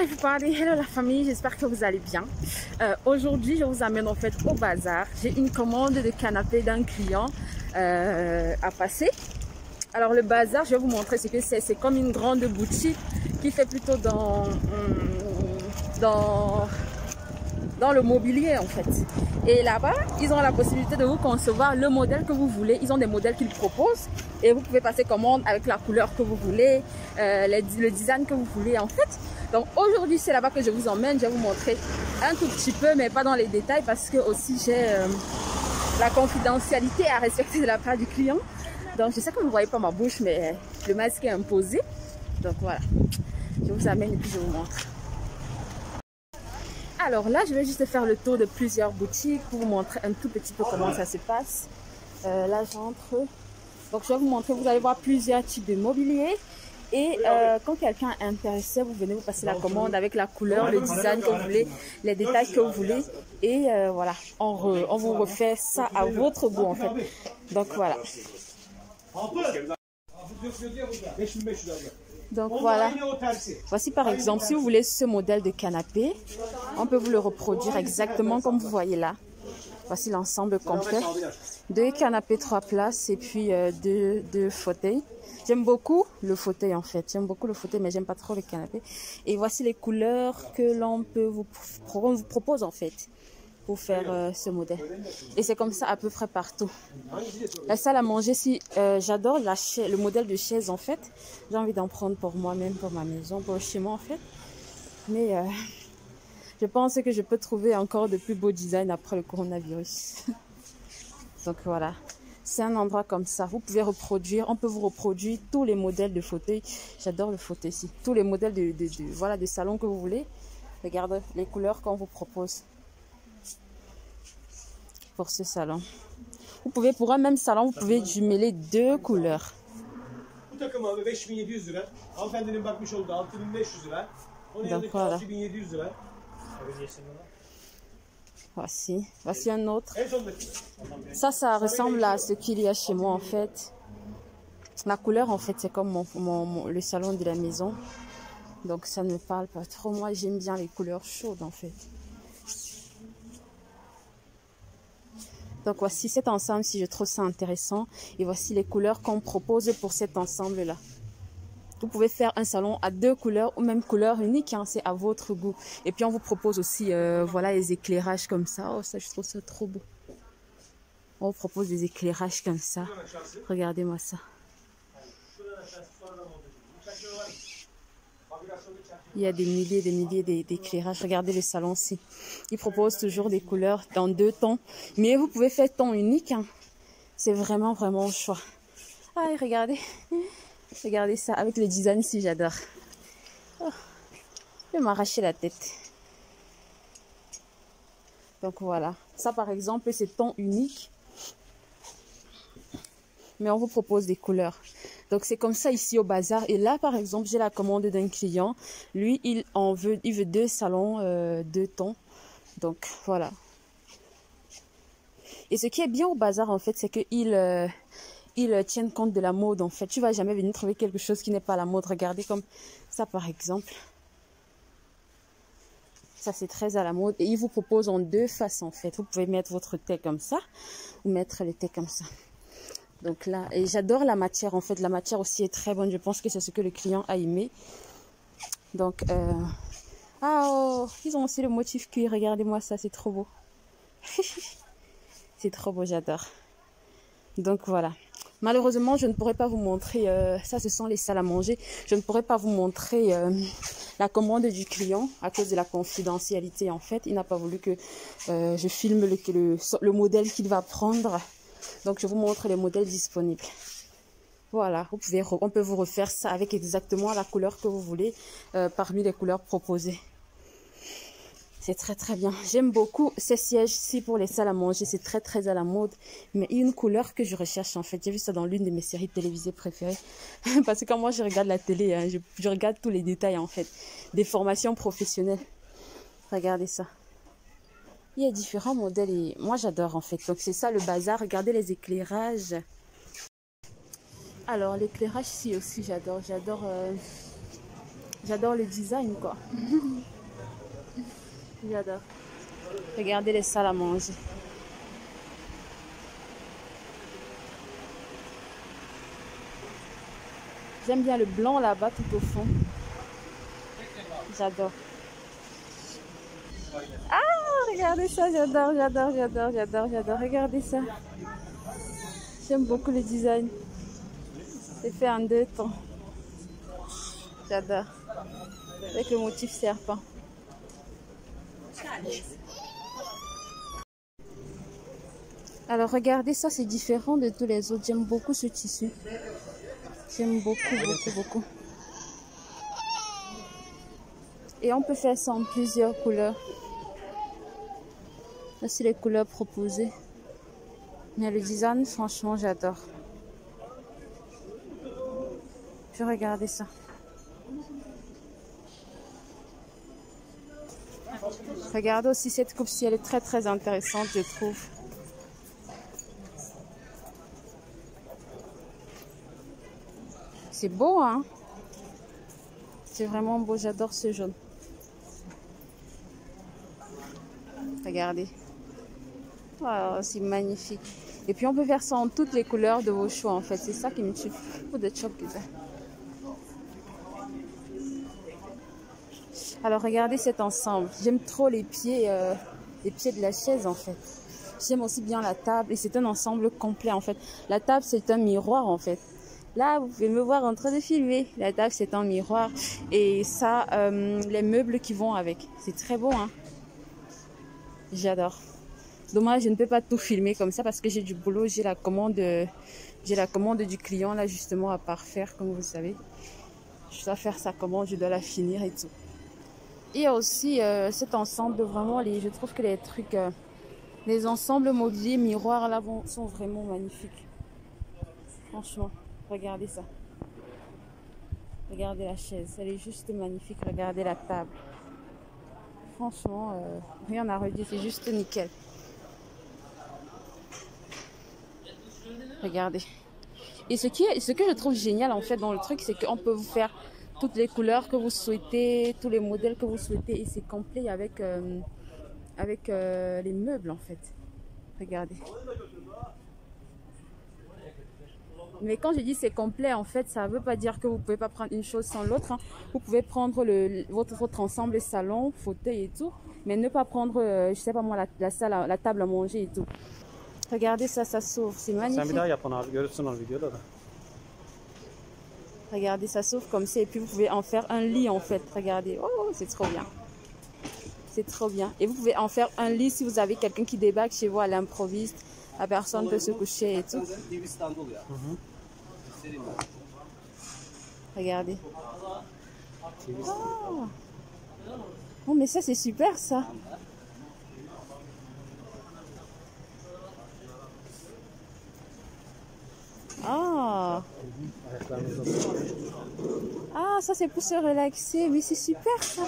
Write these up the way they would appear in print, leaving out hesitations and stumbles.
everybody, hello la famille, j'espère que vous allez bien. Aujourd'hui, je vous amène en fait au bazar. J'ai une commande de canapé d'un client à passer. Alors le bazar, je vais vous montrer ce que c'est. C'est comme une grande boutique qui fait plutôt dans le mobilier en fait. Et là-bas, ils ont la possibilité de vous concevoir le modèle que vous voulez. Ils ont des modèles qu'ils proposent et vous pouvez passer commande avec la couleur que vous voulez, le design que vous voulez en fait. Donc aujourd'hui, c'est là-bas que je vous emmène. Je vais vous montrer un tout petit peu, mais pas dans les détails parce que aussi j'ai la confidentialité à respecter de la part du client. Donc je sais que vous ne voyez pas ma bouche, mais le masque est imposé. Donc voilà, je vous amène et puis je vous montre. Alors là, je vais juste faire le tour de plusieurs boutiques pour vous montrer un tout petit peu comment ça se passe. Là, j'entre. Donc, je vais vous montrer, vous allez voir plusieurs types de mobilier. Et quand quelqu'un est intéressé, vous venez vous passer la commande avec la couleur, le design que vous voulez, les détails que vous voulez. Et voilà, on vous refait ça à votre goût en fait. Donc voilà. Donc voilà, voici par exemple, si vous voulez ce modèle de canapé, on peut vous le reproduire exactement comme vous voyez là. Voici l'ensemble complet. 2 canapés 3 places et puis deux fauteuils. J'aime beaucoup le fauteuil en fait, j'aime beaucoup le fauteuil mais j'aime pas trop les canapés. Et voici les couleurs que l'on vous propose en fait pour faire ce modèle. Et c'est comme ça à peu près partout. La salle à manger, si j'adore le modèle de chaise en fait. J'ai envie d'en prendre pour moi-même, pour ma maison, pour chez moi en fait. Mais je pense que je peux trouver encore de plus beaux designs après le coronavirus. Donc voilà, c'est un endroit comme ça. Vous pouvez reproduire, on peut vous reproduire tous les modèles de fauteuils. J'adore le fauteuil ici. Tous les modèles de salon que vous voulez. Regardez les couleurs qu'on vous propose pour ce salon. Vous pouvez, pour un même salon, vous pouvez jumeler 2 couleurs. Donc voilà. Voici un autre. Ça ressemble à ce qu'il y a chez moi en fait. La couleur en fait, c'est comme le salon de la maison. Donc ça ne me parle pas trop. Moi, j'aime bien les couleurs chaudes en fait. Donc voici cet ensemble si je trouve ça intéressant. Et voici les couleurs qu'on propose pour cet ensemble-là. Vous pouvez faire un salon à 2 couleurs ou même couleur unique, hein, c'est à votre goût. Et puis on vous propose aussi voilà, les éclairages comme ça. Oh, ça, je trouve ça trop beau. On vous propose des éclairages comme ça. Regardez-moi ça. Il y a des milliers d'éclairages. Regardez le salon ci. Ils proposent toujours des couleurs dans 2 tons. Mais vous pouvez faire ton unique. Hein. C'est vraiment au choix. Ah, regardez. Regardez ça avec le design ici, j'adore. Oh, je vais m'arracher la tête. Donc voilà. Ça par exemple, c'est ton unique. Mais on vous propose des couleurs. Donc c'est comme ça ici au bazar. Et là par exemple, j'ai la commande d'un client. Lui, il veut 2 salons, 2 tons. Donc voilà. Et ce qui est bien au bazar en fait, c'est qu'ils tiennent compte de la mode en fait. Tu vas jamais venir trouver quelque chose qui n'est pas à la mode. Regardez comme ça par exemple. Ça c'est très à la mode. Et ils vous proposent en 2 faces en fait. Vous pouvez mettre votre thé comme ça ou mettre le thé comme ça. Donc là, et j'adore la matière en fait. La matière aussi est très bonne. Je pense que c'est ce que le client a aimé. Donc, ils ont aussi le motif cuir. Regardez-moi ça, c'est trop beau. C'est trop beau, j'adore. Donc voilà. Malheureusement, je ne pourrais pas vous montrer, ça ce sont les salles à manger. Je ne pourrais pas vous montrer la commande du client à cause de la confidentialité en fait. Il n'a pas voulu que je filme le modèle qu'il va prendre. Donc je vous montre les modèles disponibles. Voilà, on peut vous refaire ça avec exactement la couleur que vous voulez parmi les couleurs proposées. C'est très bien. J'aime beaucoup ces sièges-ci pour les salles à manger. C'est très à la mode. Mais il y a une couleur que je recherche en fait. J'ai vu ça dans l'une de mes séries télévisées préférées. Parce que quand moi je regarde la télé, hein, je regarde tous les détails en fait. Des formations professionnelles. Regardez ça. Il y a différents modèles et moi j'adore en fait. Donc c'est ça le bazar. Regardez les éclairages. Alors l'éclairage ici aussi j'adore. J'adore le design, quoi. J'adore. Regardez les salles à manger. J'aime bien le blanc là-bas tout au fond. J'adore. Ah, regardez ça, j'adore, j'adore, j'adore, j'adore, j'adore. Regardez ça. J'aime beaucoup le design. C'est fait en 2 temps. J'adore. Avec le motif serpent. Alors regardez ça, c'est différent de tous les autres. J'aime beaucoup ce tissu. J'aime beaucoup, beaucoup, beaucoup. Et on peut faire ça en plusieurs couleurs. Voici les couleurs proposées. Mais le design, franchement, j'adore. Je regardez ça. Regardez aussi cette coupe-ci, elle est très très intéressante, je trouve. C'est beau, hein? C'est vraiment beau, j'adore ce jaune. Regardez. Oh, c'est magnifique. Et puis on peut faire ça en toutes les couleurs de vos choix, en fait. C'est ça qui me tue. De choc, alors regardez cet ensemble. J'aime trop les pieds de la chaise, en fait. J'aime aussi bien la table et c'est un ensemble complet, en fait. La table, c'est un miroir, en fait. Là, vous pouvez me voir en train de filmer. La table, c'est un miroir. Et ça, les meubles qui vont avec. C'est très beau, hein. J'adore. Dommage, je ne peux pas tout filmer comme ça parce que j'ai du boulot. J'ai la commande du client, là, justement, à parfaire, comme vous savez. Je dois faire sa commande, je dois la finir et tout. Et aussi, cet ensemble, vraiment, je trouve que les trucs, les ensembles mobiliers miroirs, là, sont vraiment magnifiques. Franchement. Regardez ça. Regardez la chaise. Elle est juste magnifique. Regardez la table. Franchement, rien à redire. C'est juste nickel. Regardez. Et ce que je trouve génial, en fait, dans le truc, c'est qu'on peut vous faire toutes les couleurs que vous souhaitez, tous les modèles que vous souhaitez. Et c'est complet avec les meubles, en fait. Regardez. Mais quand je dis c'est complet, en fait, ça ne veut pas dire que vous ne pouvez pas prendre une chose sans l'autre. Hein. Vous pouvez prendre votre ensemble salon, fauteuil et tout, mais ne pas prendre, je sais pas moi, la table à manger et tout. Regardez ça, ça s'ouvre, c'est magnifique. Regardez, ça s'ouvre comme ça et puis vous pouvez en faire un lit en fait. Regardez, oh, c'est trop bien. C'est trop bien. Et vous pouvez en faire un lit si vous avez quelqu'un qui débarque chez vous à l'improviste. La personne peut se coucher et tout. Regardez. Oh. Oh, mais ça, c'est super, ça. Ah. Ah, ça, c'est pour se relaxer. Mais c'est super, ça.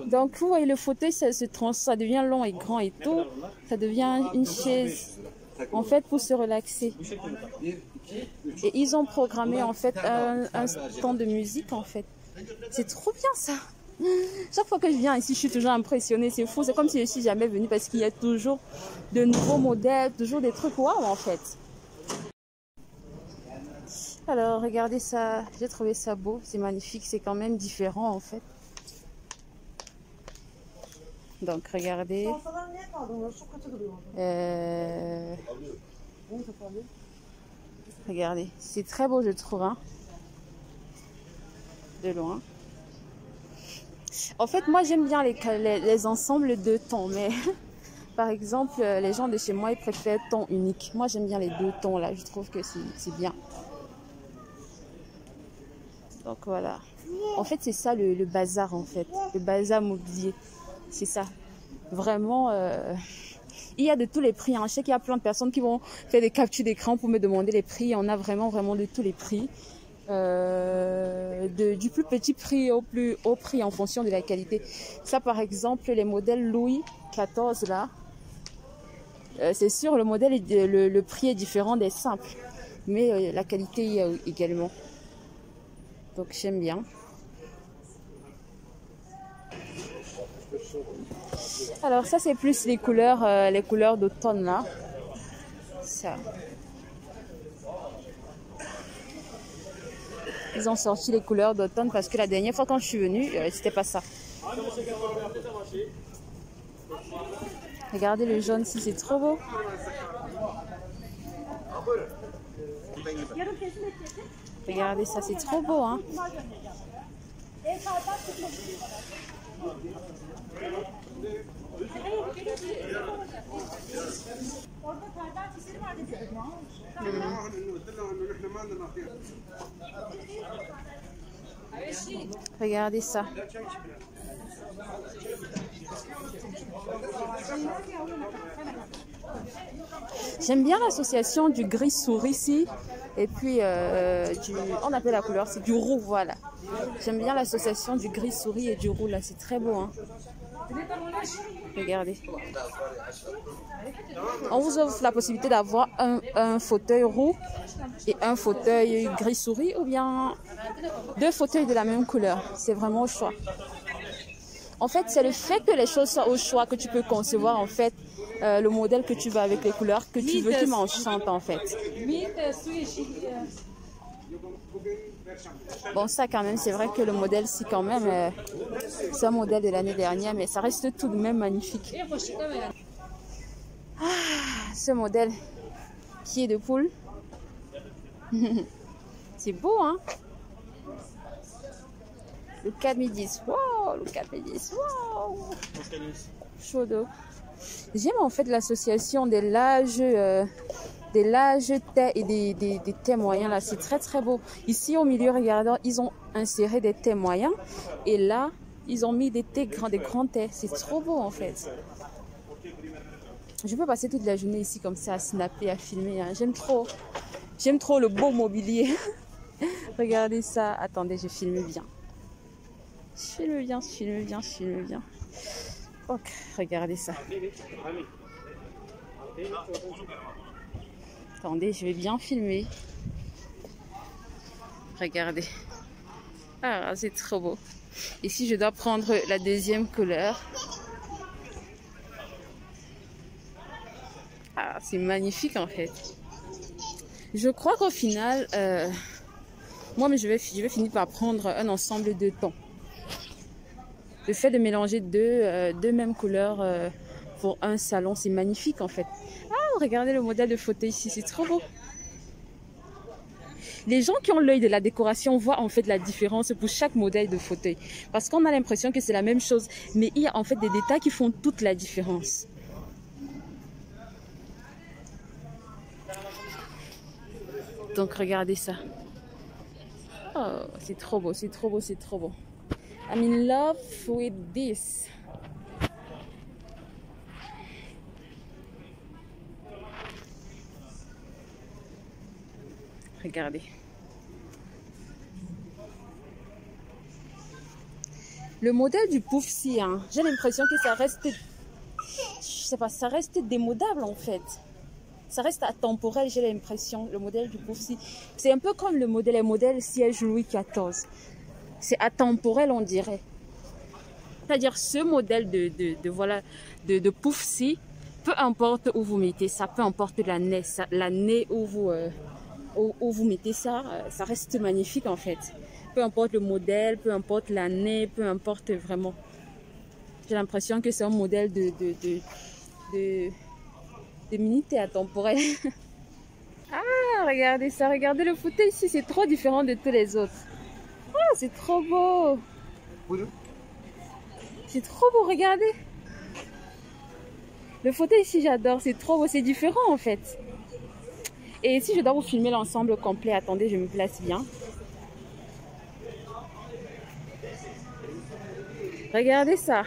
Donc vous voyez le fauteuil, ça devient long et grand et tout, ça devient une chaise en fait pour se relaxer. Et ils ont programmé en fait un temps de musique en fait. C'est trop bien ça. Chaque fois que je viens ici, je suis toujours impressionnée, c'est fou, c'est comme si je suis jamais venue parce qu'il y a toujours de nouveaux modèles, toujours des trucs waouh en fait. Alors regardez ça, j'ai trouvé ça beau, c'est magnifique, c'est quand même différent en fait. Donc regardez. Regardez, c'est très beau je trouve, hein, de loin. En fait moi j'aime bien les ensembles de tons, mais par exemple les gens de chez moi ils préfèrent ton unique. Moi j'aime bien les 2 tons là, je trouve que c'est bien. Donc voilà. En fait c'est ça le bazar en fait, le bazar mobilier. C'est ça. Vraiment, il y a de tous les prix. Hein. Je sais qu'il y a plein de personnes qui vont faire des captures d'écran pour me demander les prix. On a vraiment de tous les prix. Du plus petit prix au plus haut prix en fonction de la qualité. Ça, par exemple, les modèles Louis XIV, là, c'est sûr, le modèle, le prix est différent des simples. mais la qualité y est également. Donc j'aime bien. Alors ça c'est plus les couleurs d'automne là. Ça. Ils ont sorti les couleurs d'automne parce que la dernière fois quand je suis venue, c'était pas ça. Regardez le jaune ici, c'est trop beau. Regardez ça, c'est trop beau, hein. Regardez ça. J'aime bien l'association du gris souris ici et puis on appelle la couleur, c'est du roux, voilà. J'aime bien l'association du gris souris et du roux là, c'est très beau, hein. Regardez. On vous offre la possibilité d'avoir un fauteuil roux et un fauteuil gris souris ou bien 2 fauteuils de la même couleur. C'est vraiment au choix. En fait, c'est le fait que les choses soient au choix que tu peux concevoir en fait le modèle que tu veux avec les couleurs que tu veux qui m'enchantent en fait. Bon, ça quand même, c'est vrai que le modèle, c'est quand même, c'est un modèle de l'année dernière, mais ça reste tout de même magnifique. Ah, ce modèle, pied de poule. C'est beau, hein? Le 4010, wow, le 4010, wow. Chaud d'eau. J'aime en fait l'association des larges thés et des thés moyens là, c'est très très beau. Ici au milieu, regardez, ils ont inséré des thés moyens et là, ils ont mis des grands thés. C'est trop beau en fait. Je peux passer toute la journée ici comme ça à snapper, à filmer, hein. J'aime trop le beau mobilier. Regardez ça. Attendez, je filme bien. Je filme bien. Ok, regardez ça. Attendez, je vais bien filmer. Regardez. Ah, c'est trop beau. Ici, je dois prendre la deuxième couleur. Ah, c'est magnifique en fait. Je crois qu'au final, moi, je vais finir par prendre un ensemble de tons. Le fait de mélanger deux mêmes couleurs pour un salon, c'est magnifique en fait. Ah, regardez le modèle de fauteuil ici, c'est trop beau. Les gens qui ont l'œil de la décoration voient en fait la différence pour chaque modèle de fauteuil. Parce qu'on a l'impression que c'est la même chose, mais il y a en fait des détails qui font toute la différence. Donc regardez ça. Oh, c'est trop beau, c'est trop beau, c'est trop beau. I'm in love with this. Regardez. Le modèle du Poufsi, hein, j'ai l'impression que ça reste, je sais pas, ça reste démodable en fait. Ça reste atemporel, j'ai l'impression, le modèle du Poufsi. C'est un peu comme les modèles siège Louis XIV. C'est atemporel, on dirait. C'est-à-dire ce modèle de Poufsi, peu importe où vous mettez ça, peu importe l'année où vous mettez ça, ça reste magnifique en fait. Peu importe le modèle, peu importe l'année, peu importe vraiment. J'ai l'impression que c'est un modèle de minité atemporel. Ah, regardez ça, regardez le fauteuil ici, c'est trop différent de tous les autres. Ah, c'est trop beau. C'est trop beau, regardez. Le fauteuil ici, j'adore, c'est trop beau, c'est différent en fait. Et ici, je dois vous filmer l'ensemble complet. Attendez, je me place bien. Regardez ça.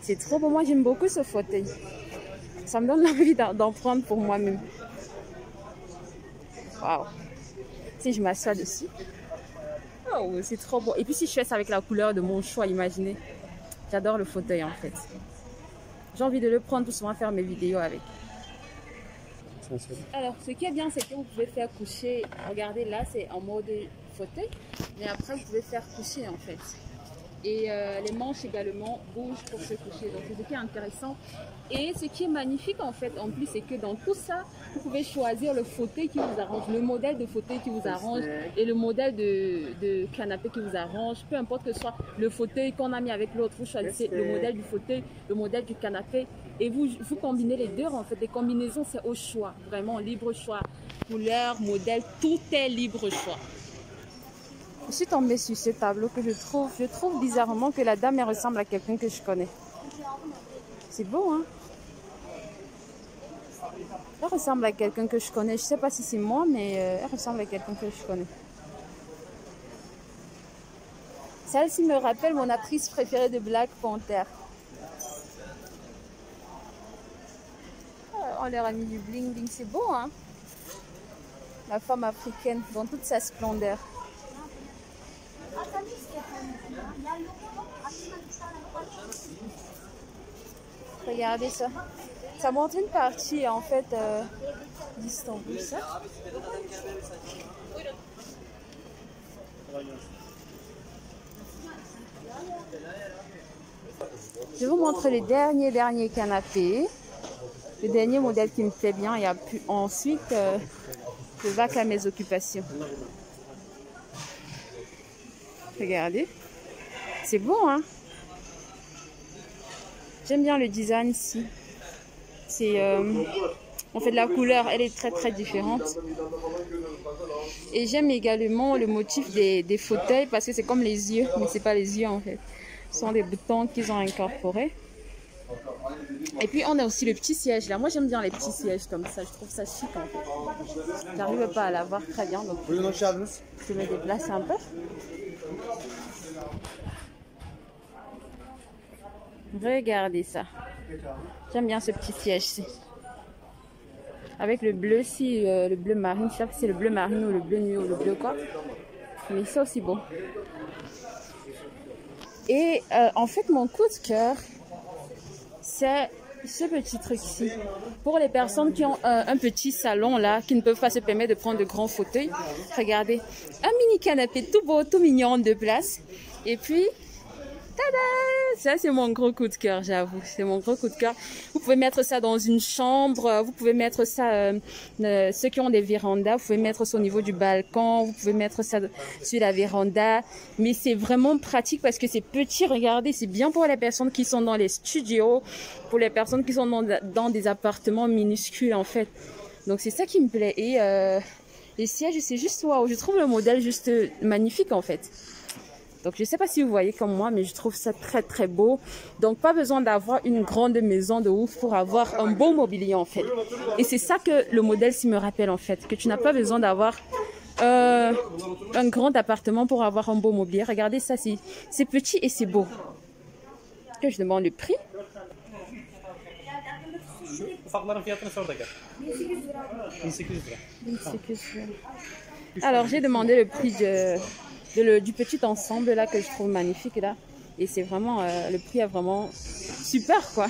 C'est trop beau, moi j'aime beaucoup ce fauteuil. Ça me donne l'envie d'en prendre pour moi-même. Waouh. Si je m'assois dessus. Oh, c'est trop beau. Et puis si je fais ça avec la couleur de mon choix, imaginez. J'adore le fauteuil en fait. J'ai envie de le prendre pour souvent faire mes vidéos avec. Alors, ce qui est bien, c'est que vous pouvez faire coucher. Regardez, là, c'est en mode fauteuil. Mais après, vous pouvez faire coucher, en fait. Et les manches également bougent pour se coucher. Donc, c'est ce qui est intéressant. Et ce qui est magnifique, en fait, en plus, c'est que dans tout ça, vous pouvez choisir le fauteuil qui vous arrange, le modèle de fauteuil qui vous arrange et le modèle de canapé qui vous arrange. Peu importe que ce soit le fauteuil qu'on a mis avec l'autre, vous choisissez le modèle du fauteuil, le modèle du canapé. Et vous combinez les deux, en fait. Les combinaisons, c'est au choix. Vraiment, libre choix. Couleur, modèle, tout est libre choix. Je suis tombée sur ce tableau que je trouve bizarrement que la dame elle ressemble à quelqu'un que je connais. C'est beau, hein? Elle ressemble à quelqu'un que je connais. Je ne sais pas si c'est moi, mais elle ressemble à quelqu'un que je connais. Celle-ci me rappelle mon actrice préférée de Black Panther. On leur a mis du bling bling. C'est beau, hein? La femme africaine dans toute sa splendeur. Regardez ça. Ça montre une partie en fait d'Istanbul. Ça. Je vous montre les derniers canapés. Le dernier modèle qui me plaît bien. Et ensuite, je vais à mes occupations. Regardez. C'est beau, hein? J'aime bien le design ici. C'est en fait la couleur, elle est très différente. Et j'aime également le motif des fauteuils parce que c'est comme les yeux, mais c'est pas les yeux en fait. Ce sont des boutons qu'ils ont incorporés. Et puis on a aussi le petit siège là. Moi j'aime bien les petits sièges comme ça. Je trouve ça chic en fait. J'arrive pas à l'avoir très bien, donc je me déplace un peu. Regardez ça. J'aime bien ce petit siège-ci. Avec le bleu, le bleu marine. Je sais pas si c'est le bleu marine ou le bleu nuit ou le bleu quoi. Mais c'est aussi beau. Et en fait, mon coup de cœur, c'est ce petit truc-ci. Pour les personnes qui ont un petit salon là, qui ne peuvent pas se permettre de prendre de grands fauteuils. Regardez, un mini canapé tout beau, tout mignon, 2 places. Et puis... tada! Ça, c'est mon gros coup de cœur, j'avoue. C'est mon gros coup de cœur. Vous pouvez mettre ça dans une chambre. Vous pouvez mettre ça, ceux qui ont des vérandas, vous pouvez mettre ça au niveau du balcon. Vous pouvez mettre ça sur la véranda. Mais c'est vraiment pratique parce que c'est petit. Regardez, c'est bien pour les personnes qui sont dans les studios, pour les personnes qui sont dans des appartements minuscules, en fait. Donc, c'est ça qui me plaît. Et les sièges, c'est juste waouh. Je trouve le modèle juste magnifique, en fait. Donc, je ne sais pas si vous voyez comme moi, mais je trouve ça très beau. Donc, pas besoin d'avoir une grande maison de ouf pour avoir un beau mobilier, en fait. Et c'est ça que le modèle me rappelle, en fait. Que tu n'as pas besoin d'avoir un grand appartement pour avoir un beau mobilier. Regardez ça, c'est petit et c'est beau. Que je demande le prix. Alors, j'ai demandé le prix du petit ensemble là que je trouve magnifique là, et c'est vraiment le prix est vraiment super quoi.